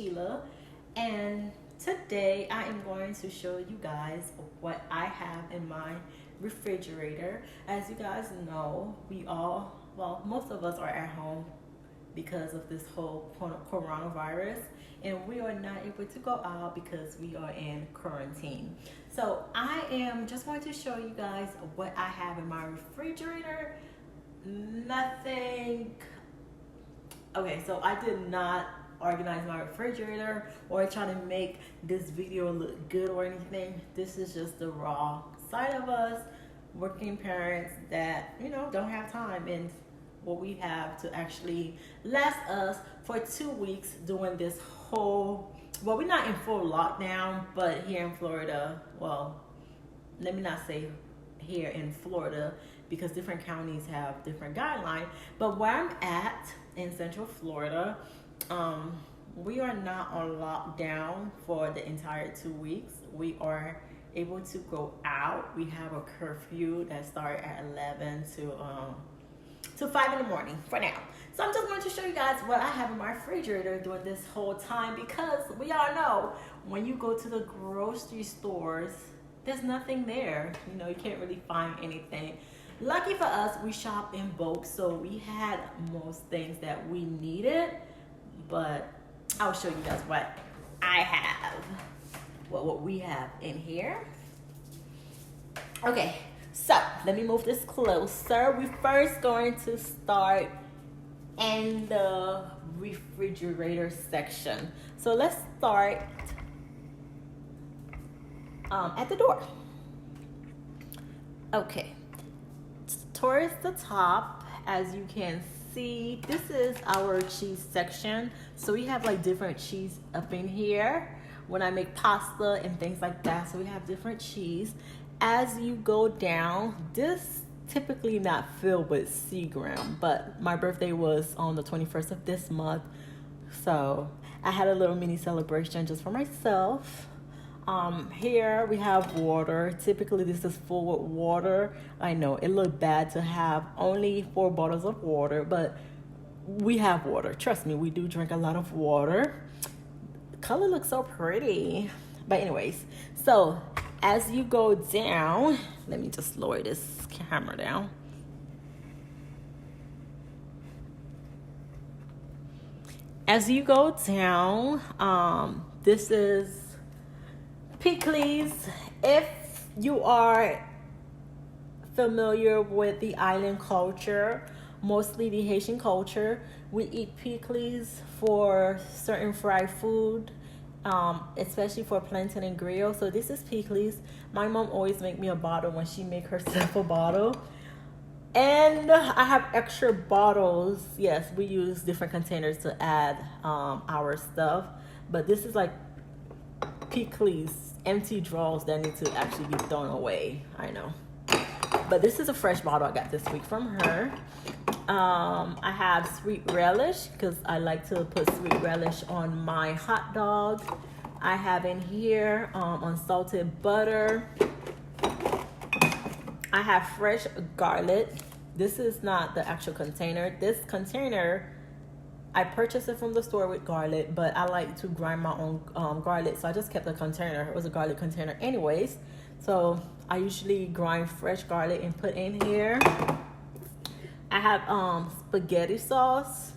Sheila, and today I am going to show you guys what I have in my refrigerator. As you guys know, most of us are at home because of this whole coronavirus, and we are not able to go out because we are in quarantine. So I am just going to show you guys what I have in my refrigerator. Nothing. Okay, so I did not organize my refrigerator or try to make this video look good or anything. This is just the raw side of us, working parents that don't have time and what we have to actually last us for 2 weeks during this whole, well, we're not in full lockdown, but here in Florida, well, let me not say here in Florida because different counties have different guidelines, but where I'm at in Central Florida, we are not on lockdown for the entire 2 weeks. We are able to go out. We have a curfew that started at 11 to 5 in the morning for now. So I'm just going to show you guys what I have in my refrigerator during this whole time, because we all know when you go to the grocery stores, there's nothing there. You can't really find anything. Lucky for us, we shop in bulk, so we had most things that we needed, but I'll show you guys what I have, what we have in here. Okay, so let me move this closer. We're first going to start in the refrigerator section. So let's start at the door. Okay, towards the top, as you can see, this is our cheese section. So we have like different cheese up in here when I make pasta and things like that. So we have different cheese. As you go down, this typically not filled with Seagram, but my birthday was on the 21st of this month, so I had a little mini celebration just for myself. Here we have water. Typically this is full with water. I know it looked bad to have only 4 bottles of water, but we have water. Trust me, we do drink a lot of water. The color looks so pretty. But anyways, so as you go down, let me just lower this camera down. As you go down, this is pickles. If you are familiar with the island culture, mostly the Haitian culture, we eat pickles for certain fried food, especially for plantain and grill. So this is pickles. My mom always make me a bottle when she make herself a bottle. And I have extra bottles. Yes, we use different containers to add our stuff. But this is like pickles, empty drawers that need to actually be thrown away. I know. But this is a fresh bottle I got this week from her. I have sweet relish because I like to put sweet relish on my hot dog. I have in here unsalted butter. I have fresh garlic. This is not the actual container. This container, I purchased it from the store with garlic, but I like to grind my own garlic, so I just kept the container. It was a garlic container anyways. So I usually grind fresh garlic and put in here. I have spaghetti sauce.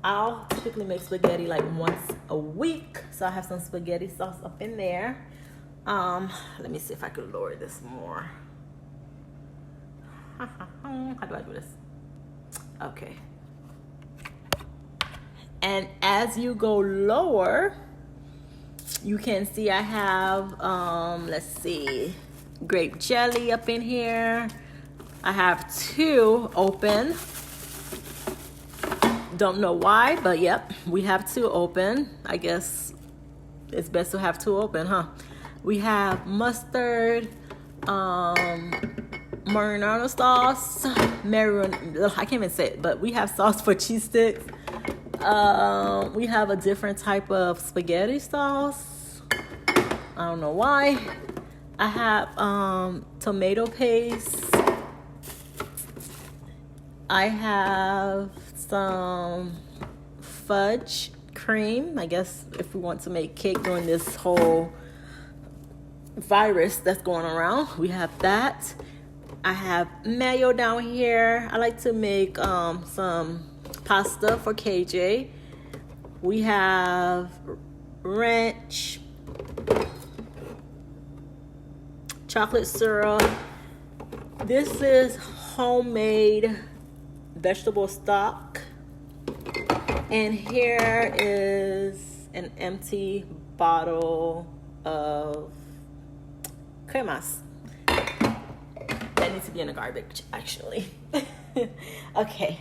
I'll typically make spaghetti like once a week, so I have some spaghetti sauce up in there. Let me see if I could lower this more. How do I do this? Okay. And as you go lower, you can see I have, let's see, grape jelly up in here. I have 2 open. Don't know why, but yep, we have 2 open. I guess it's best to have 2 open, huh? We have mustard, marinara sauce, I can't even say it, but we have sauce for cheese sticks. We have a different type of spaghetti sauce. I don't know why. I have tomato paste. I have some fudge cream. I guess if we want to make cake during this whole virus that's going around, we have that. I have mayo down here. I like to make some pasta for KJ. We have ranch, chocolate syrup. This is homemade vegetable stock. And here is an empty bottle of cremas. That needs to be in the garbage, actually. Okay.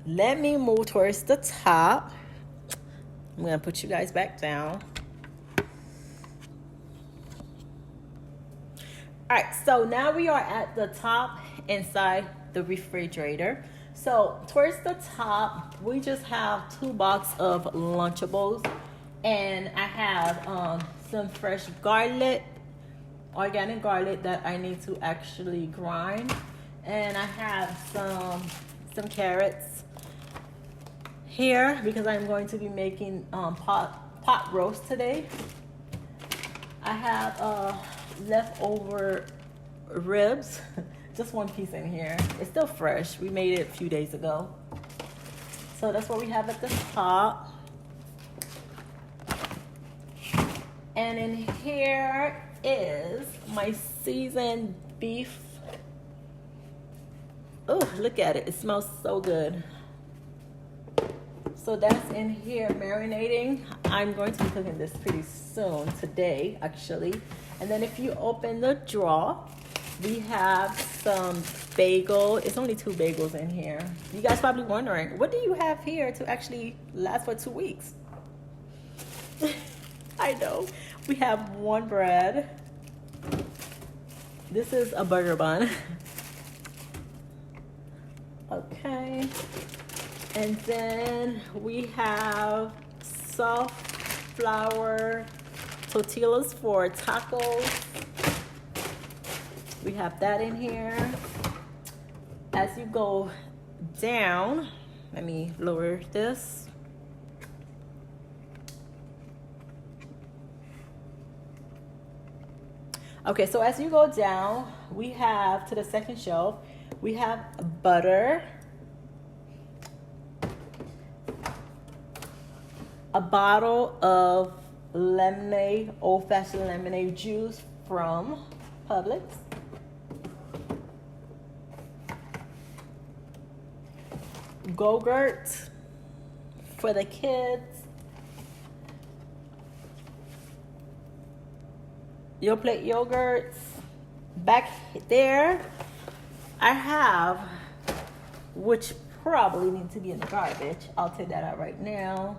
Let me move towards the top. I'm going to put you guys back down. All right, so now we are at the top inside the refrigerator. So towards the top, we just have 2 boxes of Lunchables. And I have some fresh garlic, organic garlic that I need to actually grind. And I have some carrots here because I'm going to be making pot roast today. I have leftover ribs, just 1 piece in here. It's still fresh. We made it a few days ago. So that's what we have at the top. And in here is my seasoned beef. Oh, look at it. It smells so good. So that's in here marinating. I'm going to be cooking this pretty soon, today actually. And then if you open the drawer, we have some bagel. It's only 2 bagels in here. You guys probably wondering, what do you have here to actually last for 2 weeks? I know. We have 1 bread. This is a burger bun. Okay. And then we have soft flour tortillas for tacos. We have that in here. As you go down, let me lower this. Okay, so as you go down, we have to the second shelf, we have butter, a bottle of lemonade, old-fashioned lemonade juice from Publix, Go-Gurt for the kids, Yoplait yogurts. Back there, I have, which probably need to be in the garbage. I'll take that out right now.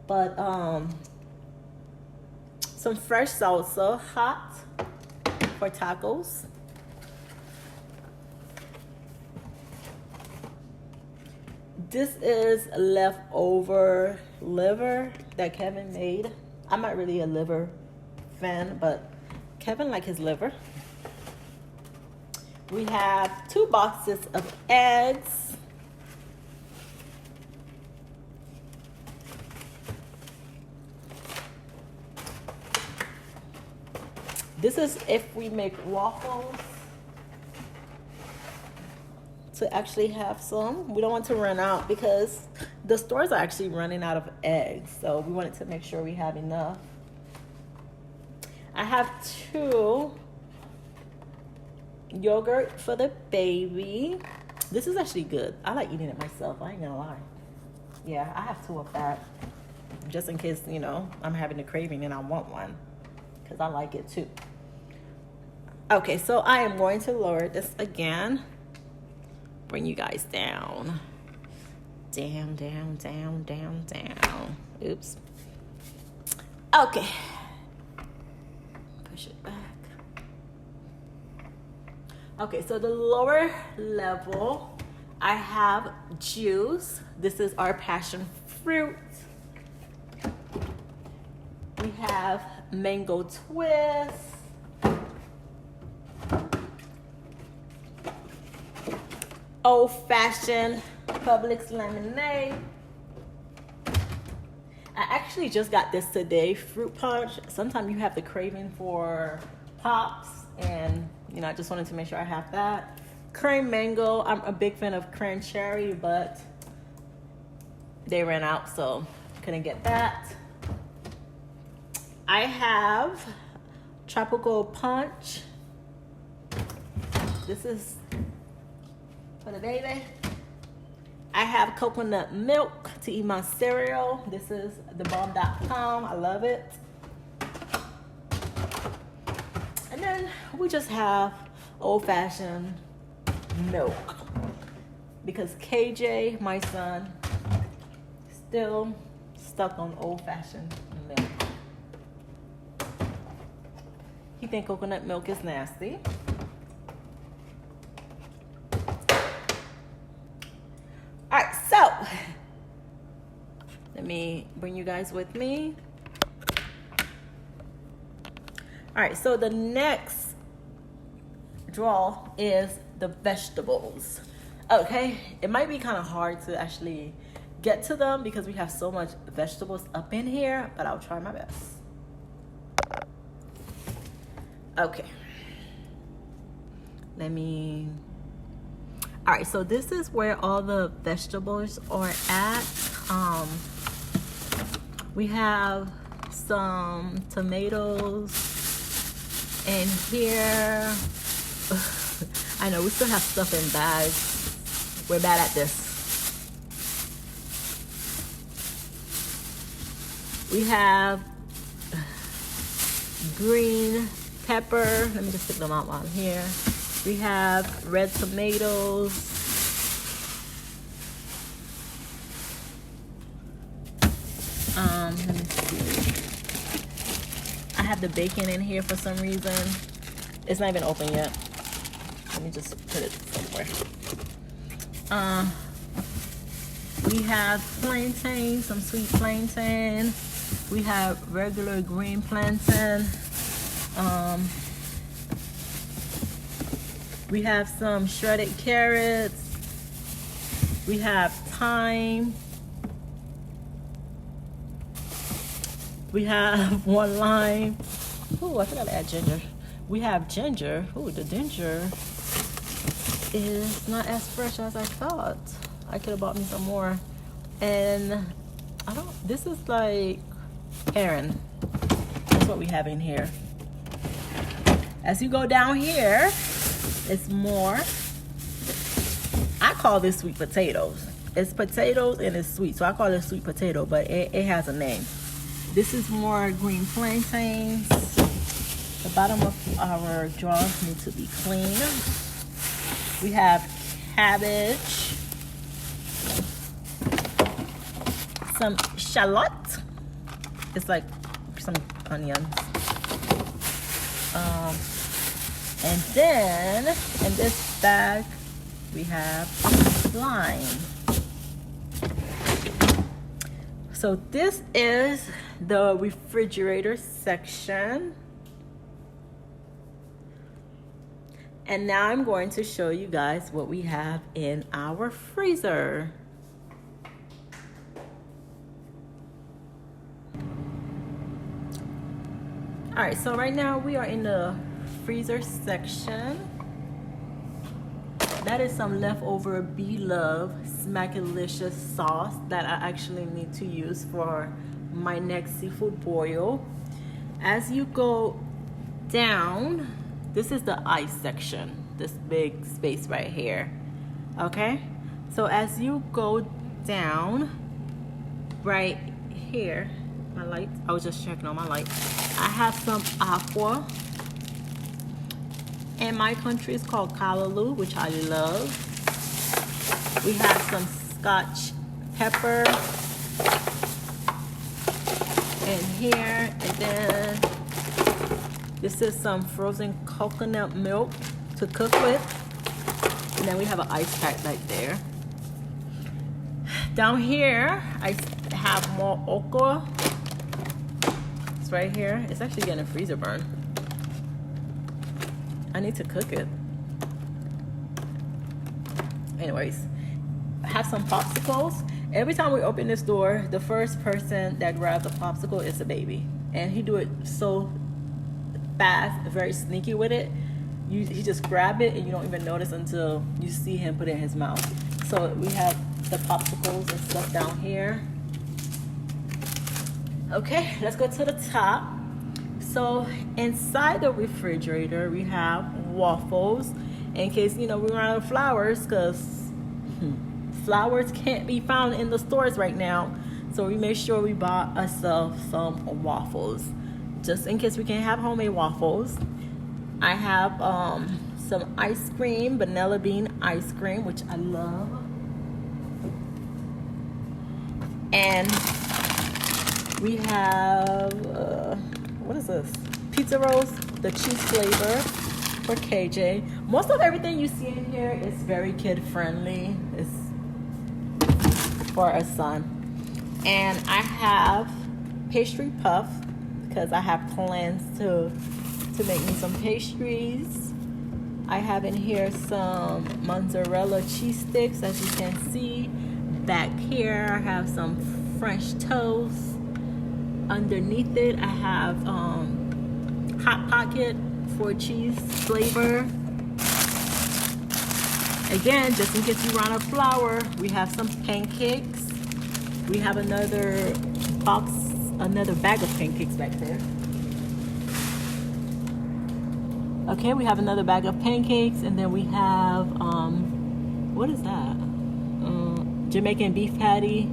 But some fresh salsa, hot for tacos. This is leftover liver that Kevin made. I'm not really a liver fan, but Kevin likes his liver. We have 2 boxes of eggs. This is if we make waffles, to actually have some. We don't want to run out because the stores are actually running out of eggs. So we wanted to make sure we have enough. I have 2 yogurt for the baby. This is actually good. I like eating it myself. I ain't gonna lie. Yeah, I have 2 of that. Just in case, you know, I'm having a craving and I want one. Because I like it too. Okay, so I am going to lower this again. Bring you guys down. Down, down, down, down, down. Oops. Okay. Push it back. Okay, so the lower level, I have juice. This is our passion fruit. We have mango twist. Old-fashioned Publix lemonade. actually just got this today, fruit punch. Sometimes you have the craving for pops, and you know, I just wanted to make sure I have that. Cream mango. I'm a big fan of cranberry, but they ran out, so couldn't get that. I have tropical punch. This is for the baby. I have coconut milk to eat my cereal. This is thebomb.com. I love it. And then we just have old-fashioned milk, because KJ, my son, still stuck on old-fashioned milk. He think coconut milk is nasty. All right, so let me bring you guys with me. All right, so the next draw is the vegetables. Okay, it might be kind of hard to actually get to them because we have so much vegetables up in here, but I'll try my best. Okay, all right, so this is where all the vegetables are at. We have some tomatoes in here. I know we still have stuff in bags. We're bad at this. We have green pepper. Let me just pick them out while I'm here. We have red tomatoes. Let me see. I have the bacon in here for some reason. It's not even open yet. Let me just put it somewhere. We have plantain, some sweet plantain. We have regular green plantain. We have some shredded carrots. We have thyme. We have one lime. Oh, I forgot to add ginger. We have ginger. Oh, the ginger is not as fresh as I thought. I could have bought me some more. And this is like Aaron. That's what we have in here. As you go down here, it's more. I call this sweet potatoes. It's potatoes and it's sweet, so I call it sweet potato, but it has a name. This is more green plantains. The bottom of our jars need to be clean. We have cabbage, some shallot. It's like some onions. And then in this bag we have lime. So this is the refrigerator section. And now I'm going to show you guys what we have in our freezer. All right, so right now we are in the freezer section. That is some leftover B-Love Smackalicious sauce that I actually need to use for my next seafood boil. As you go down, this is the ice section, this big space right here. Okay, so as you go down right here, my light, I was just checking on my light. I have some aqua. In my country, it's called Callaloo, which I love. We have some Scotch pepper in here, and then this is some frozen coconut milk to cook with, and then we have an ice pack right there. Down here, I have more okra. It's right here. It's actually getting a freezer burn. I need to cook it. Anyways, I have some popsicles, Every time we open this door, the first person that grabs a popsicle is the baby. And he do it so fast, very sneaky with it. He just grab it and you don't even notice until you see him put it in his mouth. So we have the popsicles and stuff down here. Okay, let's go to the top. So inside the refrigerator, we have waffles in case, you know, we run out of flowers, because flowers can't be found in the stores right now. So we make sure we bought ourselves some waffles, just in case we can't have homemade waffles. I have some ice cream, vanilla bean ice cream, which I love. And we have, what is this? Pizza rolls, the cheese flavor for KJ. Most of everything you see in here is very kid friendly. It's for our son. And I have pastry puff because I have plans to make me some pastries. I have in here some mozzarella cheese sticks, as you can see. Back here I have some French toast. Underneath it I have Hot Pocket for cheese flavor. Again, just in case you run out of flour, we have some pancakes. We have another bag of pancakes back there. Okay, we have another bag of pancakes, and then we have what is that? Jamaican beef patty.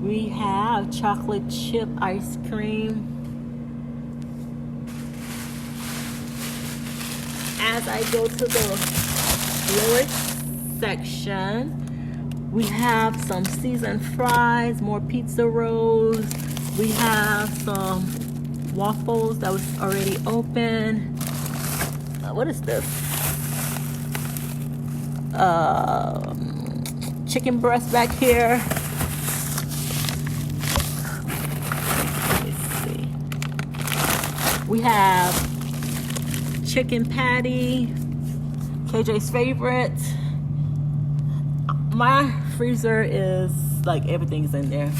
We have chocolate chip ice cream. As I go to the lower section, we have some seasoned fries, more pizza rolls. We have some waffles that was already open. What is this? Chicken breast back here. Let me see. We have chicken patty, KJ's favorite. My freezer is like everything's in there.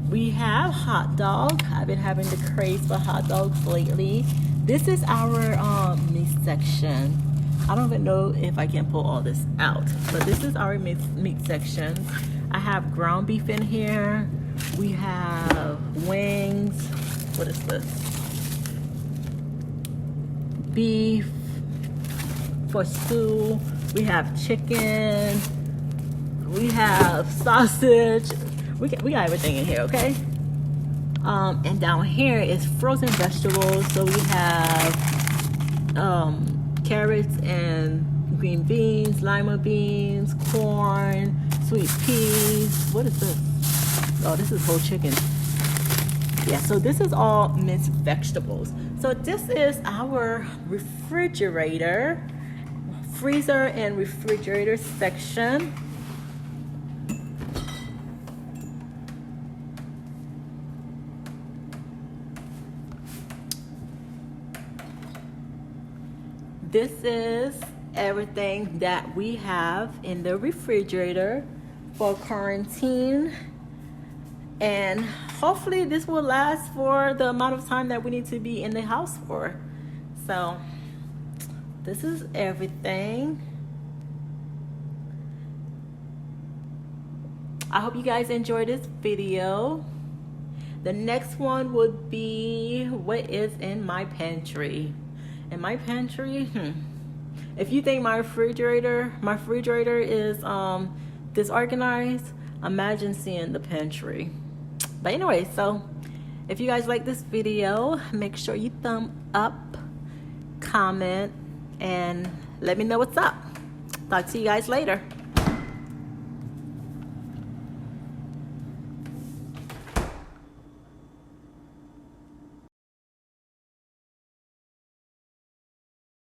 We have hot dog. I've been having the craze for hot dogs lately. This is our meat section. I don't even know if I can pull all this out, but this is our meat section. I have ground beef in here. We have wings. What is this? Beef for stew. We have chicken. We have sausage. We got everything in here, okay? And down here is frozen vegetables. So we have carrots and green beans, lima beans, corn, sweet peas. What is this? Oh, this is whole chicken. Yeah, so this is all minced vegetables. So this is our refrigerator, freezer and refrigerator section. This is everything that we have in the refrigerator for quarantine. And hopefully this will last for the amount of time that we need to be in the house for. So this is everything. I hope you guys enjoyed this video. The next one would be what is in my pantry. In my pantry, if you think my refrigerator is disorganized, imagine seeing the pantry. But anyway, so if you guys like this video, make sure you thumb up, comment, and let me know what's up. Talk to you guys later.